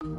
Hello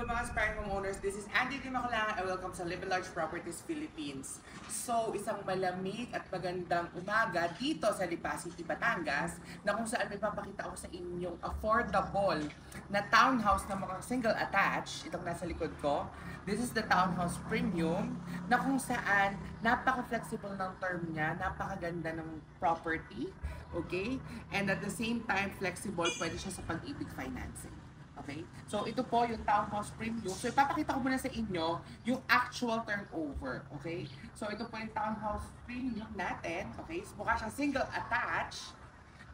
mga aspiring homeowners, this is Andy Dimaculangan and welcome sa Live Large Properties Philippines. So, isang malamig at magandang umaga dito sa Lipa City, Batangas na kung saan may papakita ako sa inyong affordable na townhouse na mga single attached. Itong nasa likod ko. This is the townhouse premium na kung saan napaka-flexible ng term niya, napakaganda ng property, okay? And at the same time, flexible, pwede siya sa pag-ibig financing. Okay? So, ito po yung townhouse premium. So, ipapakita ko muna sa inyo yung actual turnover. Okay? So, ito po yung townhouse premium natin. Okay? So, mukha siyang single attached.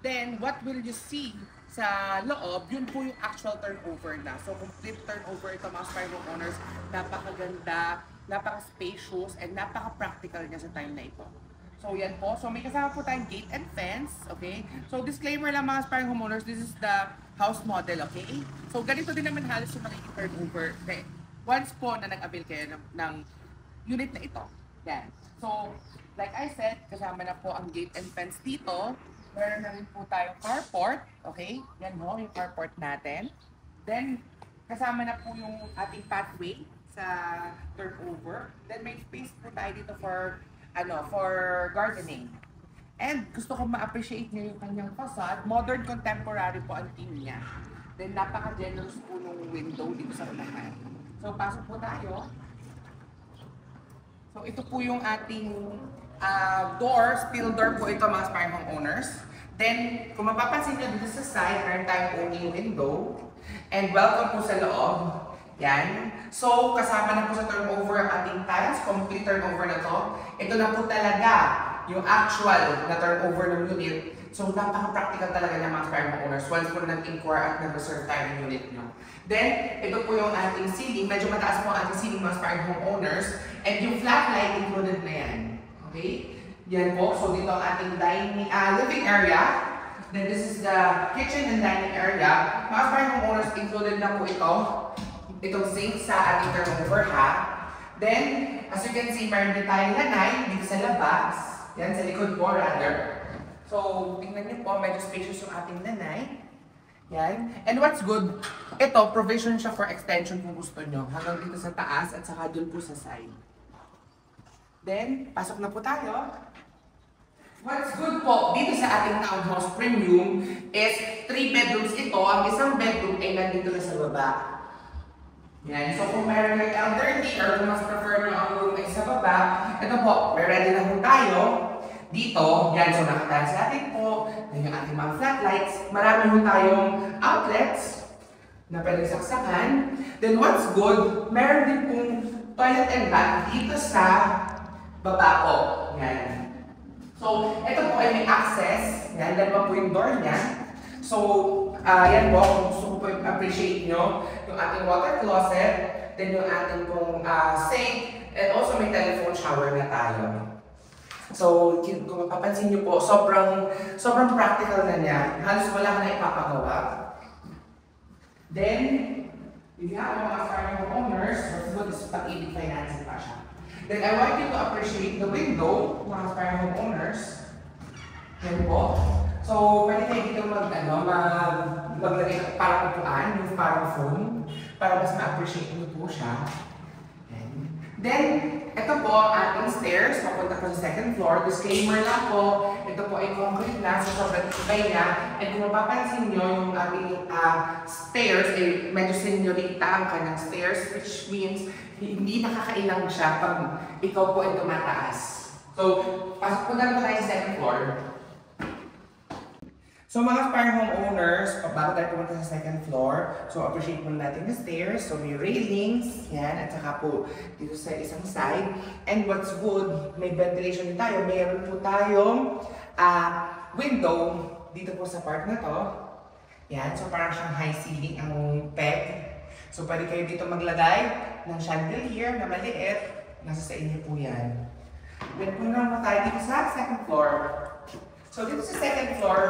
Then, what will you see sa loob, yun po yung actual turnover na. So, complete turnover ito mga aspiring homeowners. Napakaganda, napaka-spacious, and napaka-practical niya sa time na ito. So, yan po. So, may kasama po tayong gate and fence. Okay? So, disclaimer lang mga aspiring homeowners, this is the house model, okay? So, ganito din naman halos yung magiging turnover. Okay. Once po na nag-avail kayo ng unit na ito. Yan. So, like I said, kasama na po ang gate and fence dito. Meron na rin po tayong carport. Okay? Yan ho, yung carport natin. Then, kasama na po yung ating pathway sa turnover. Then, may space po tayo dito for gardening. And gusto ko ma-appreciate niyo yung kanyang facade. Modern contemporary po ang team niya. Then napaka-generous po nung window dito sa unahan. So pasok po tayo. So ito po yung ating door, steel door po ito mga aspiring homeowners. Then kung mapapansin niyo dito sa side, meron tayong only window. And welcome po sa loob. Yan. So kasama na po sa turnover ang ating tiles, complete turnover na to. Ito na po talaga yung actual na turnover ng unit. So, napaka-practical talaga ng mga aspiring homeowners once po nag-inquire at nag-reserve tayo ng unit nyo. Then, ito po yung ating ceiling. Medyo mataas po ang ating ceiling mga aspiring homeowners. And yung flat light included na yan. Okay? Yan po. So, dito ang ating living area. Then, this is the kitchen and dining area. Mga aspiring homeowners, included na po ito. Itong sink sa ating turnover ha. Then, as you can see, meron din tayong lanay dito sa labas. Yan, sa likod po, rather. So, tingnan niyo po, medyo spacious yung ating nanay. Yan. And what's good, ito, provision siya for extension kung gusto nyo. Hanggang dito sa taas at saka dun po sa side. Then, pasok na po tayo. What's good po, dito sa ating townhouse premium is 3 bedrooms ito. Ang isang bedroom ay nandito na sa baba. Yan. So, kung meron ng elderly or kung mas prefer nyo ang room ay sa baba, ito po, may ready na po tayo dito. Yan. So, nakatahan sa atin po. Yan yung ating mga flat lights. Marami po tayong outlets na pwedeng saksakan. Then, what's good, meron din pong toilet and bath dito sa baba po. Yan. So, ito po ay may access. Yan. Dalawa po yung door niya. So, yan po, kung gusto ko po appreciate nyo, yung ating water closet, then yung ating pong sink, and also may telephone shower na tayo. So, kung mapapansin nyo po, sobrang practical na niya. Halos wala ka na ipapagawa. Then, yun nga, mga aspiring homeowners, what's good is pag-ibig financing pa siya. Then, I want you to appreciate the window, mga aspiring homeowners. Yan po. So, pwede kayo dito maglagay ng parang upuan, yung parang phone, para mas ma-appreciate nyo po siya. And then, ito po ang ating stairs, papunta po sa second floor. Disclaimer lang po, ito po ay concrete na, so sobrang tibay niya. And kung mapapansin nyo, yung ating stairs, ay medyo senyorita ang kanyang stairs, which means hindi nakakailang siya pag ikaw po ay tumataas. So, pasok po na tayo sa second floor. So mga aspiring homeowners, bago tayo pumunta sa second floor, so appreciate muna natin the stairs. So may railings, yan, at saka po dito sa isang side. And what's good, may ventilation din tayo. Mayroon po tayong window dito po sa part na to. Yan, so parang siyang high ceiling ang peg. So pwede kayo dito maglagay ng chandelier na maliit. Nasa sa inyo po yan. Then po naman tayo dito sa second floor. So dito sa second floor,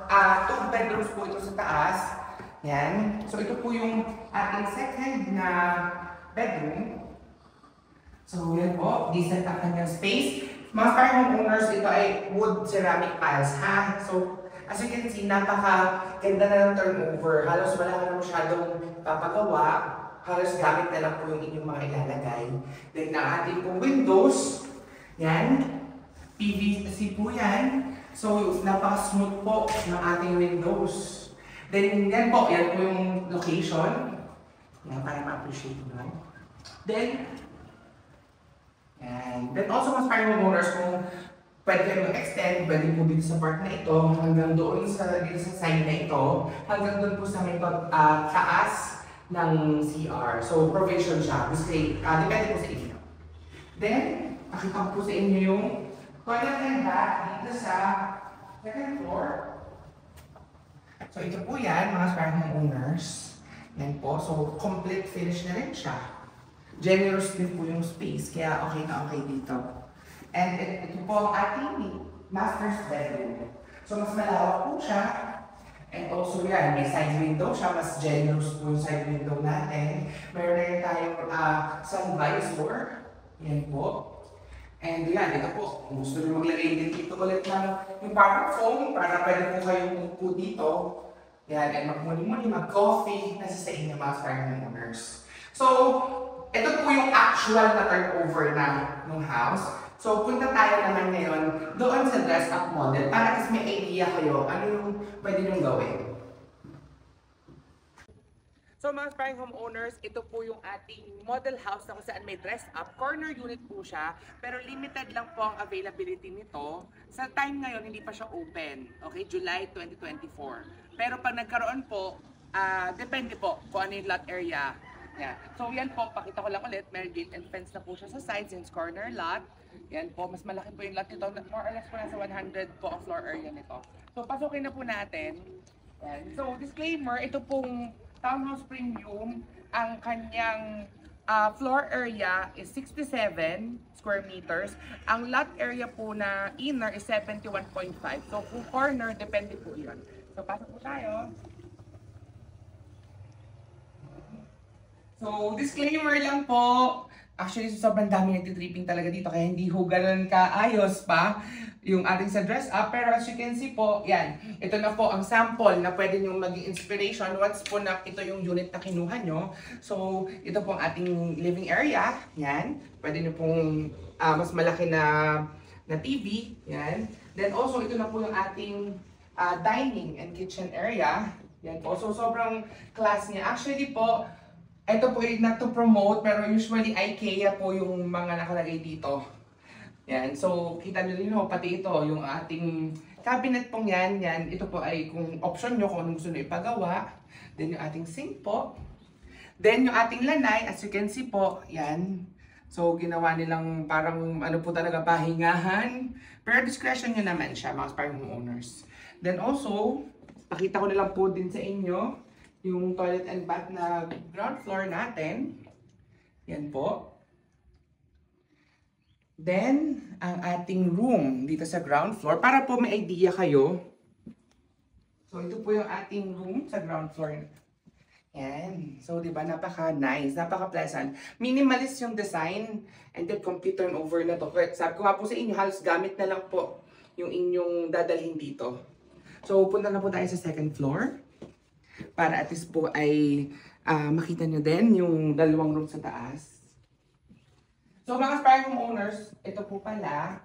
2 bedrooms po ito sa taas. Yan. So ito po yung ating second na bedroom. So yan po, decent ang kanyang space. Mga aspiring homeowners, ito ay wood ceramic tiles ha. So as you can see, napaka-ganda na ng turnover. Halos wala ka na masyadong papagawa. Halos gamit na lang po yung inyong mga ilalagay. Then, ang ating pong windows, yan, PVC po yan. So, napaka-smooth po ng ating windows. Then, yan po yung location. Yan, para ma-appreciate mo. Then also mas parang homeowners kung pwede kayo mag-extend, pwede po dito sa part na ito, hanggang doon dito sa side na ito, hanggang doon po sa may taas ng CR. So, provision siya. Depende po sa inyo. Then, nakita ko po sa inyo yung toilet and bath dito sa second floor. So, ito po yan, mga parang homeowners. Yan po. So, complete finish na rin siya. Generous din po yung space, kaya okay na okay dito. And ito po ang ating master's bedroom. So, mas malawak po siya. And also yan, may side window siya. Mas generous po yung side window natin. Meron na rin tayong sun visor. Yan po. And yan, ito po. Kung gusto nyo maglagay din dito ulit ng yung parang foam para pwede po kayong upo dito. Yan, and magmuni-muni, mag-coffee. Nasa sa inyo mga starting owners. So, ito po yung actual na turnover ng house. So, punta tayo naman ngayon doon sa dress-up model para kasi may idea kayo ano yung pwede nyo gawin. So, mga aspiring homeowners, ito po yung ating model house na kung saan may dress-up. Corner unit po siya, pero limited lang po ang availability nito. Sa time ngayon, hindi pa siya open. Okay, July 2024. Pero pag nagkaroon po, depende po kung ano yung lot area. Yeah. So yan po, pakita ko lang ulit, may gate and fence na po siya sa side since corner lot. Yan po, mas malaki po yung lot nito. More or less po nasa 100 po ang floor area nito. So pasukin na po natin. Yan. So disclaimer, ito pong townhouse premium, ang kanyang floor area is 67 square meters. Ang lot area po na inner is 71.5. So kung corner, depende po yun. So pasok po tayo. So, disclaimer lang po. Actually, sobrang dami nagtitripping talaga dito kaya hindi ho ganun kaayos pa yung ating sa dress up. Pero as you can see po, yan. Ito na po ang sample na pwede nyo maging inspiration once po na ito yung unit na kinuha nyo. So, ito po ang ating living area. Yan. Pwede nyo pong mas malaki na TV. Yan. Then also, ito na po yung ating dining and kitchen area. Yan po. So, sobrang class niya. Actually po, ito po not to promote, pero usually IKEA po yung mga nakalagay dito. Yan. So, kita nyo rin ho, pati ito, yung ating cabinet pong yan. Yan. Ito po ay kung option nyo, kung anong gusto nyo ipagawa. Then yung ating sink po. Then yung ating lanay, as you can see po, yan. So, ginawa nilang parang ano po talaga, pahingahan. Pero discretion nyo naman siya, mga aspiring homeowners. Then also, pakita ko na lang po din sa inyo yung toilet and bath na ground floor natin. Yan po. Then, ang ating room dito sa ground floor. Para po may idea kayo. So, ito po yung ating room sa ground floor. Yan. So, di ba, napaka-nice, napaka-pleasant. Minimalist yung design and then complete turnover na to. Sabi ko nga po sa inyo, halos gamit na lang po yung inyong dadalhin dito. So, punta na po tayo sa second floor. Para at least po ay makita nyo din yung dalawang room sa taas. So mga aspiring homeowners, ito po pala,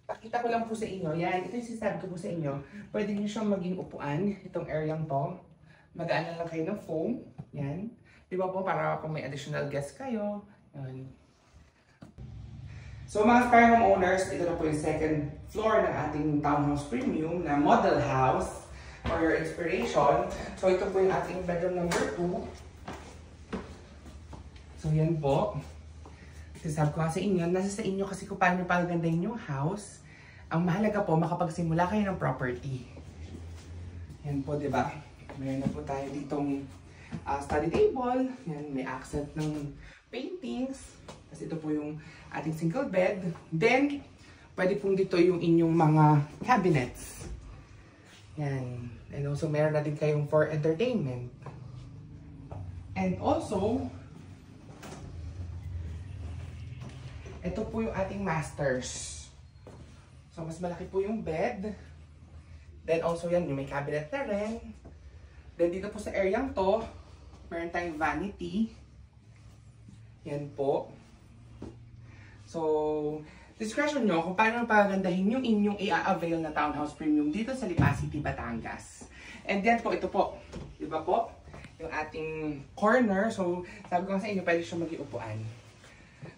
pakita ko lang po sa inyo, yan, ito yung sinasabi ko po sa inyo, pwede nyo siyang maging upuan, itong area to. Magaan na lang kayo ng foam, yan. Di ba po, para kung may additional guest kayo, yan. So mga aspiring homeowners, ito na po yung second floor ng ating townhouse premium na model house. For your inspiration. So, ito po yung ating bedroom number 2. So, yan po. Sasabi ko nga sa inyo, nasa sa inyo kasi kung paano pagandahin yung house. Ang mahalaga po, makapagsimula kayo ng property. Yan po, di ba? Mayroon na po tayo ditong study table. Yan, may accent ng paintings. Tapos ito po yung ating single bed. Then, pwede pong dito yung inyong mga cabinets. Yan. And also, meron na din kayong for entertainment. And also, ito po yung ating masters. So, mas malaki po yung bed. Then also yan, yung may cabinet na rin. Then dito po sa area to, meron tayong vanity. Yan po. So, discretion nyo kung paano pagandahin yung inyong i-avail na townhouse premium dito sa Lipa City, Batangas. And then po, ito po. Diba po? Yung ating corner. So, sabi ko sa inyo, pwede siya mag-iupuan.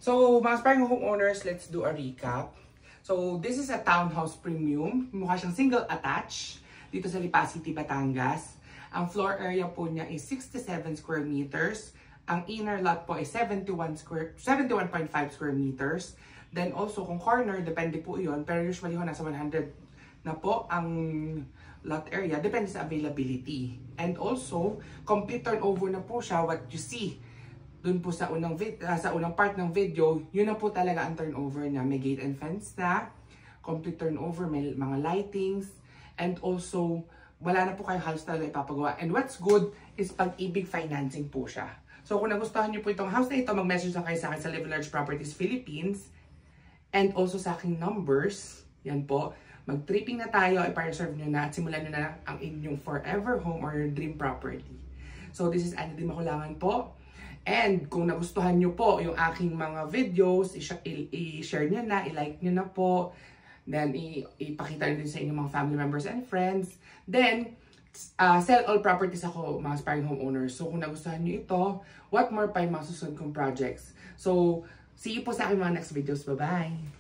So, mga aspiring homeowners, let's do a recap. So, this is a townhouse premium. Mukha siyang single attached dito sa Lipa City, Batangas. Ang floor area po niya is 67 square meters. Ang inner lot po ay 71.5 square meters. Then also, kung corner, depende po yun. Pero usually ho, nasa 100 na po ang lot area. Depende sa availability. And also, complete turnover na po siya. What you see dun po sa unang part ng video, yun na po talaga ang turnover niya. May gate and fence na. Complete turnover, may mga lightings. And also, wala na po kayo halos talaga ipapagawa. And what's good is pag-ibig financing po siya. So kung nagustuhan niyo po itong house na ito, mag-message lang kayo sa akin sa Live Large Properties Philippines. And also sa aking numbers. Yan po. Mag-tripping na tayo, i-reserve nyo na at simulan nyo na ang inyong forever home or your dream property. So this is Andy Makulangan po. And kung nagustuhan nyo po yung aking mga videos, i-share nyo na, i-like nyo na po. Then, ipakita nyo din sa inyong mga family members and friends. Then, sell all properties ako, mga aspiring homeowners. So, kung nagustuhan nyo ito, what more pa yung mga susunod kong projects. So, see you po sa aking mga next videos. Bye-bye!